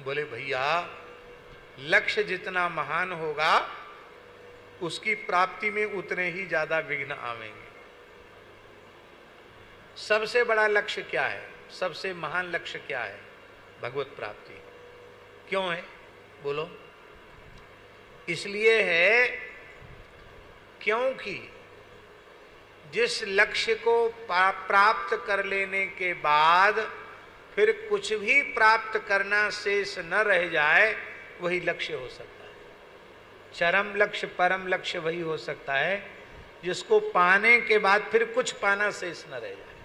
बोले भैया लक्ष्य जितना महान होगा उसकी प्राप्ति में उतने ही ज्यादा विघ्न आवेंगे। सबसे बड़ा लक्ष्य क्या है, सबसे महान लक्ष्य क्या है? भगवत प्राप्ति। क्यों है बोलो? इसलिए है क्योंकि जिस लक्ष्य को प्राप्त कर लेने के बाद फिर कुछ भी प्राप्त करना शेष न रह जाए, वही लक्ष्य हो सकता है। चरम लक्ष्य परम लक्ष्य वही हो सकता है जिसको पाने के बाद फिर कुछ पाना शेष न रह जाए।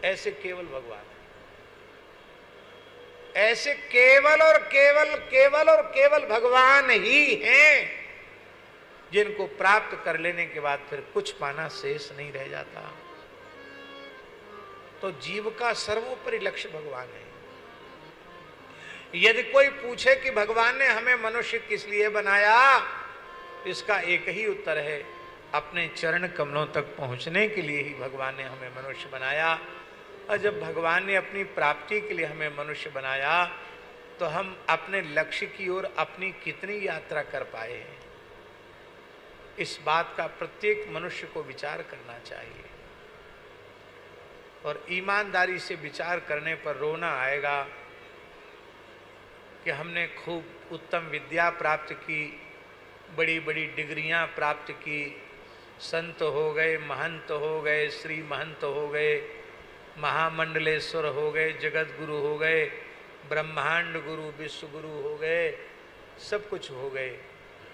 ऐसे केवल भगवान है। ऐसे केवल और केवल केवल और केवल भगवान ही हैं जिनको प्राप्त कर लेने के बाद फिर कुछ पाना शेष नहीं रह जाता। तो जीव का सर्वोपरि लक्ष्य भगवान है। यदि कोई पूछे कि भगवान ने हमें मनुष्य किस लिए बनाया, इसका एक ही उत्तर है, अपने चरण कमलों तक पहुंचने के लिए ही भगवान ने हमें मनुष्य बनाया। और जब भगवान ने अपनी प्राप्ति के लिए हमें मनुष्य बनाया तो हम अपने लक्ष्य की ओर अपनी कितनी यात्रा कर पाए हैं, इस बात का प्रत्येक मनुष्य को विचार करना चाहिए। और ईमानदारी से विचार करने पर रोना आएगा कि हमने खूब उत्तम विद्या प्राप्त की, बड़ी बड़ी डिग्रियां प्राप्त की, संत हो गए, महंत हो गए, श्री महंत हो गए, महामंडलेश्वर हो गए, जगत गुरु हो गए, ब्रह्मांड गुरु, विश्व गुरु हो गए, सब कुछ हो गए।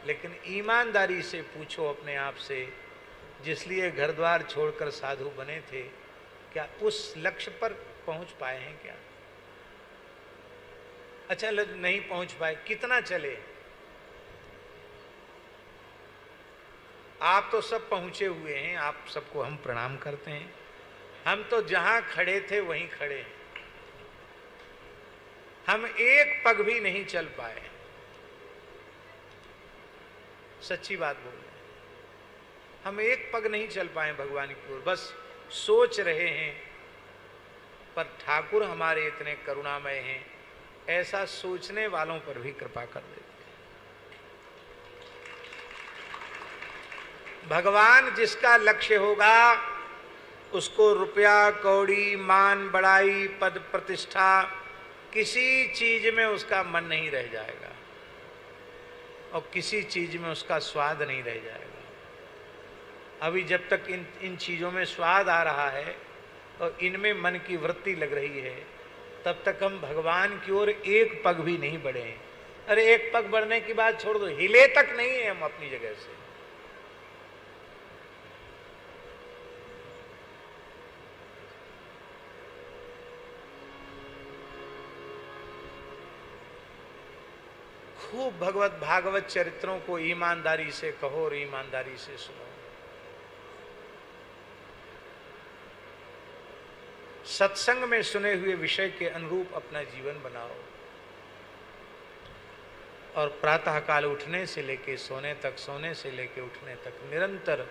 लेकिन ईमानदारी से पूछो अपने आप से, जिसलिए घर द्वार छोड़कर साधु बने थे, क्या उस लक्ष्य पर पहुंच पाए हैं क्या? अच्छा नहीं पहुंच पाए, कितना चले? आप तो सब पहुंचे हुए हैं, आप सबको हम प्रणाम करते हैं। हम तो जहां खड़े थे वहीं खड़े हैं। हम एक पग भी नहीं चल पाए, सच्ची बात बोल रहे हैं। हम एक पग नहीं चल पाए भगवान की ओर, बस सोच रहे हैं। पर ठाकुर हमारे इतने करुणामय हैं, ऐसा सोचने वालों पर भी कृपा कर देते हैं। भगवान जिसका लक्ष्य होगा उसको रुपया कौड़ी मान बड़ाई पद प्रतिष्ठा किसी चीज में उसका मन नहीं रह जाएगा और किसी चीज में उसका स्वाद नहीं रह जाएगा। अभी जब तक इन चीजों में स्वाद आ रहा है और इनमें मन की वृत्ति लग रही है, तब तक हम भगवान की ओर एक पग भी नहीं बढ़े हैं। अरे एक पग बढ़ने की बात छोड़ दो, हिले तक नहीं है हम अपनी जगह से। खूब भगवत भागवत चरित्रों को ईमानदारी से कहो और ईमानदारी से सुनो। सत्संग में सुने हुए विषय के अनुरूप अपना जीवन बनाओ और प्रातः काल उठने से लेके सोने तक, सोने से लेके उठने तक निरंतर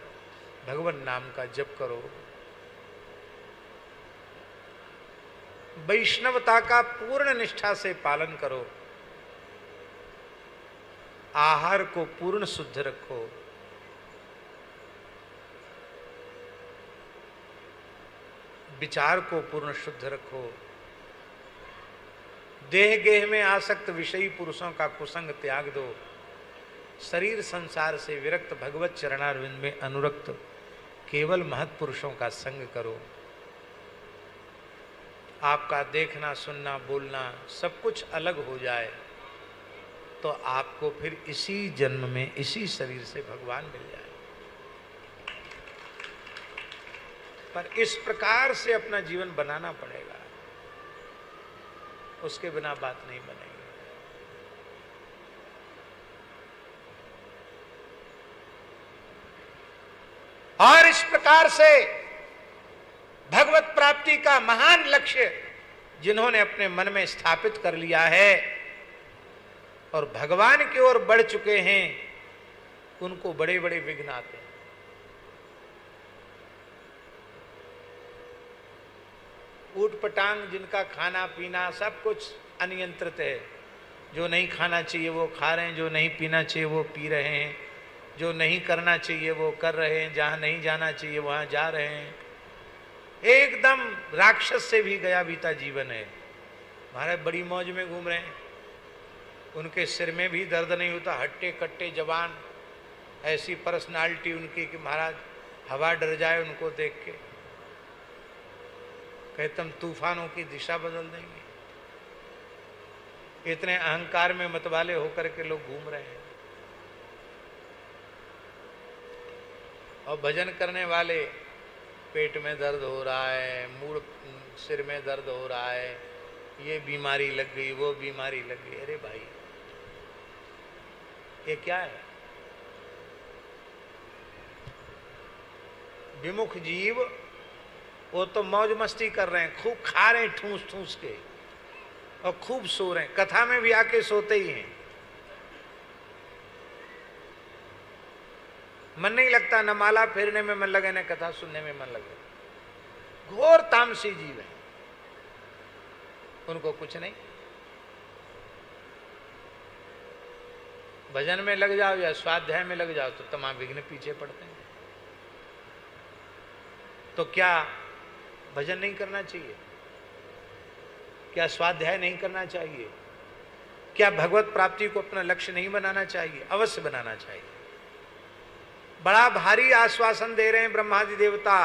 भगवान नाम का जप करो। वैष्णवता का पूर्ण निष्ठा से पालन करो। आहार को पूर्ण शुद्ध रखो। विचार को पूर्ण शुद्ध रखो। देह गेह में आसक्त विषयी पुरुषों का कुसंग त्याग दो। शरीर संसार से विरक्त भगवत चरणारविंद में अनुरक्त केवल महत् पुरुषों का संग करो। आपका देखना सुनना बोलना सब कुछ अलग हो जाए तो आपको फिर इसी जन्म में इसी शरीर से भगवान मिल जाए। पर इस प्रकार से अपना जीवन बनाना पड़ेगा, उसके बिना बात नहीं बनेगी। और इस प्रकार से भगवत प्राप्ति का महान लक्ष्य जिन्होंने अपने मन में स्थापित कर लिया है और भगवान की ओर बढ़ चुके हैं, उनको बड़े बड़े विघ्न आते हैं। ऊट पटांग जिनका खाना पीना सब कुछ अनियंत्रित है, जो नहीं खाना चाहिए वो खा रहे हैं, जो नहीं पीना चाहिए वो पी रहे हैं, जो नहीं करना चाहिए वो कर रहे हैं, जहाँ नहीं जाना चाहिए वहाँ जा रहे हैं। एकदम राक्षस से भी गया बीता जीवन है। महाराज बड़ी मौज में घूम रहे हैं, उनके सिर में भी दर्द नहीं होता, हट्टे कट्टे जवान, ऐसी पर्सनालिटी उनकी कि महाराज हवा डर जाए उनको देख के। कहते हम तूफानों की दिशा बदल देंगे। इतने अहंकार में मतवाले होकर के लोग घूम रहे हैं। और भजन करने वाले पेट में दर्द हो रहा है, मूड सिर में दर्द हो रहा है, ये बीमारी लग गई, वो बीमारी लग गई। अरे भाई ये क्या है? विमुख जीव वो तो मौज मस्ती कर रहे हैं, खूब खा रहे हैं ठूस ठूस के और खूब सो रहे हैं। कथा में भी आके सोते ही हैं, मन नहीं लगता, न माला फेरने में मन लगे, न कथा सुनने में मन लगे। घोर तामसी जीव है, उनको कुछ नहीं। भजन में लग जाओ या स्वाध्याय में लग जाओ तो तमाम विघ्न पीछे पड़ते हैं। तो क्या भजन नहीं करना चाहिए? क्या स्वाध्याय नहीं करना चाहिए? क्या भगवत प्राप्ति को अपना लक्ष्य नहीं बनाना चाहिए? अवश्य बनाना चाहिए। बड़ा भारी आश्वासन दे रहे हैं ब्रह्मादि देवता।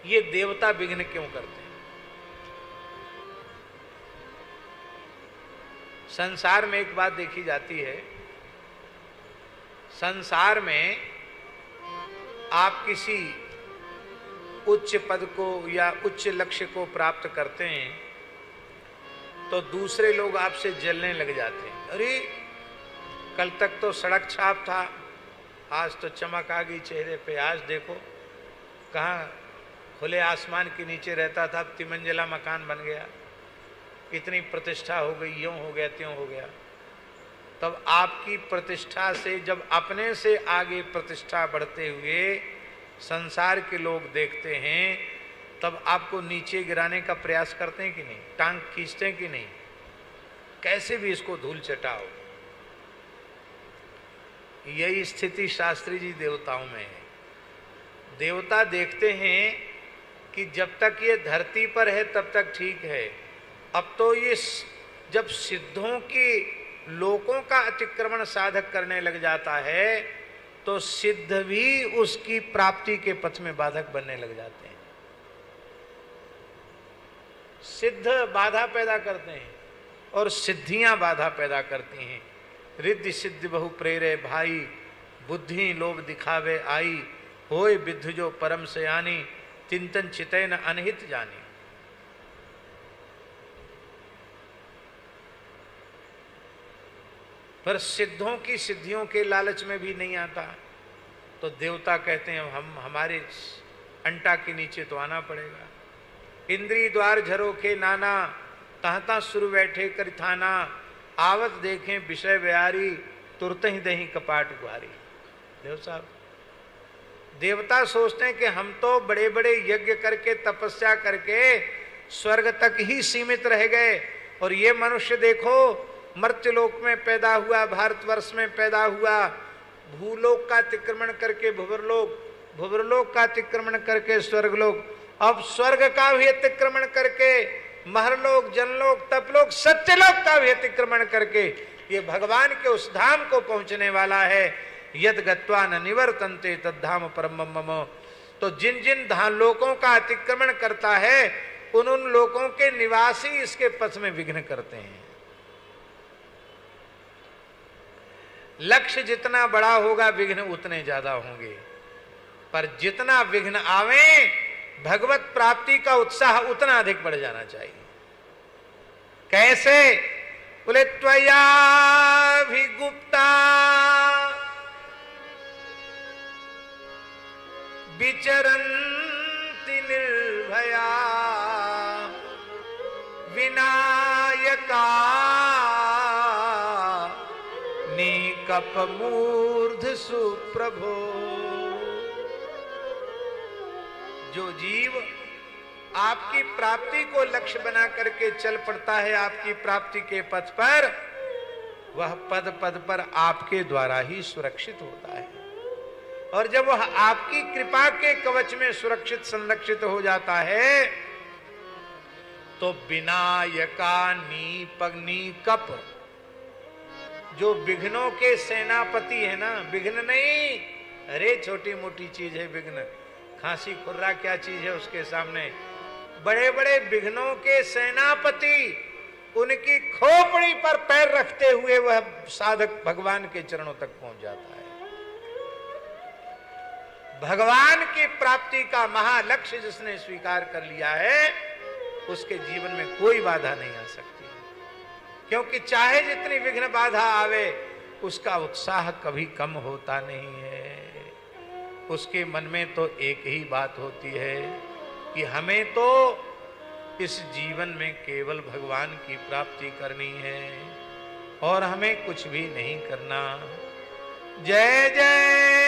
ये देवता विघ्न क्यों करते हैं? संसार में एक बात देखी जाती है, संसार में आप किसी उच्च पद को या उच्च लक्ष्य को प्राप्त करते हैं तो दूसरे लोग आपसे जलने लग जाते हैं। अरे कल तक तो सड़क छाप था, आज तो चमक आ गई चेहरे पे, आज देखो कहाँ खुले आसमान के नीचे रहता था, तिमंजिला मकान बन गया, इतनी प्रतिष्ठा हो गई, यूं हो गया त्यों हो गया। तब आपकी प्रतिष्ठा से जब अपने से आगे प्रतिष्ठा बढ़ते हुए संसार के लोग देखते हैं तब आपको नीचे गिराने का प्रयास करते हैं कि नहीं? टांग खींचते हैं कि नहीं? कैसे भी इसको धूल चटाओ। यही स्थिति शास्त्री जी देवताओं में है। देवता देखते हैं कि जब तक ये धरती पर है तब तक ठीक है, अब तो ये जब सिद्धों की लोकों का अतिक्रमण साधक करने लग जाता है तो सिद्ध भी उसकी प्राप्ति के पथ में बाधक बनने लग जाते हैं। सिद्ध बाधा पैदा करते हैं और सिद्धियां बाधा पैदा करती हैं। रिद्धि सिद्धि बहु प्रेरे भाई, बुद्धि लोभ दिखावे आई, होय विद्ध जो परम सयानी, चिंतन चितै न अनहित जानी। पर सिद्धों की सिद्धियों के लालच में भी नहीं आता तो देवता कहते हैं हम हमारे अंटा के नीचे तो आना पड़ेगा। इंद्री द्वार झरोखे नाना, तहता सुर बैठे कर थाना, आवत देखें विषय व्यारी, तुरत ही दही कपाट ग्वारी। देव साहब, देवता सोचते हैं कि हम तो बड़े बड़े यज्ञ करके तपस्या करके स्वर्ग तक ही सीमित रह गए और ये मनुष्य देखो मर्त्यलोक में पैदा हुआ, भारतवर्ष में पैदा हुआ, भूलोक का अतिक्रमण करके भुवरलोक, भुवरलोक का अतिक्रमण करके स्वर्गलोक, अब स्वर्ग का भी अतिक्रमण करके महरलोक, जनलोक, तपलोक, सत्यलोक का भी अतिक्रमण करके ये भगवान के उस धाम को पहुंचने वाला है। यद गत्वा न निवर्तन्ते तद्धाम परम मम। तो जिन जिन धाम लोकों का अतिक्रमण करता है उन उन लोकों के निवासी इसके पथ में विघ्न करते हैं। लक्ष्य जितना बड़ा होगा विघ्न उतने ज्यादा होंगे, पर जितना विघ्न आवे भगवत प्राप्ति का उत्साह उतना अधिक बढ़ जाना चाहिए। कैसे? बोले त्वया भी गुप्ता विचरन्ति निर्भया, विनायका निकप मूर्ध सुप्रभो। जो जीव आपकी प्राप्ति को लक्ष्य बना करके चल पड़ता है आपकी प्राप्ति के पथ पर, वह पद पद पर आपके द्वारा ही सुरक्षित होता है। और जब वह आपकी कृपा के कवच में सुरक्षित संरक्षित हो जाता है, तो विनायका नी कप, जो विघ्नों के सेनापति है ना, विघ्न नहीं, अरे छोटी मोटी चीज है विघ्न, खांसी खुर्रा क्या चीज है उसके सामने। बड़े बड़े विघ्नों के सेनापति, उनकी खोपड़ी पर पैर रखते हुए वह साधक भगवान के चरणों तक पहुंच जाता है। भगवान की प्राप्ति का महालक्ष्य जिसने स्वीकार कर लिया है, उसके जीवन में कोई बाधा नहीं आ सकती, क्योंकि चाहे जितनी विघ्न बाधा आवे, उसका उत्साह कभी कम होता नहीं है। उसके मन में तो एक ही बात होती है कि हमें तो इस जीवन में केवल भगवान की प्राप्ति करनी है और हमें कुछ भी नहीं करना। जय जय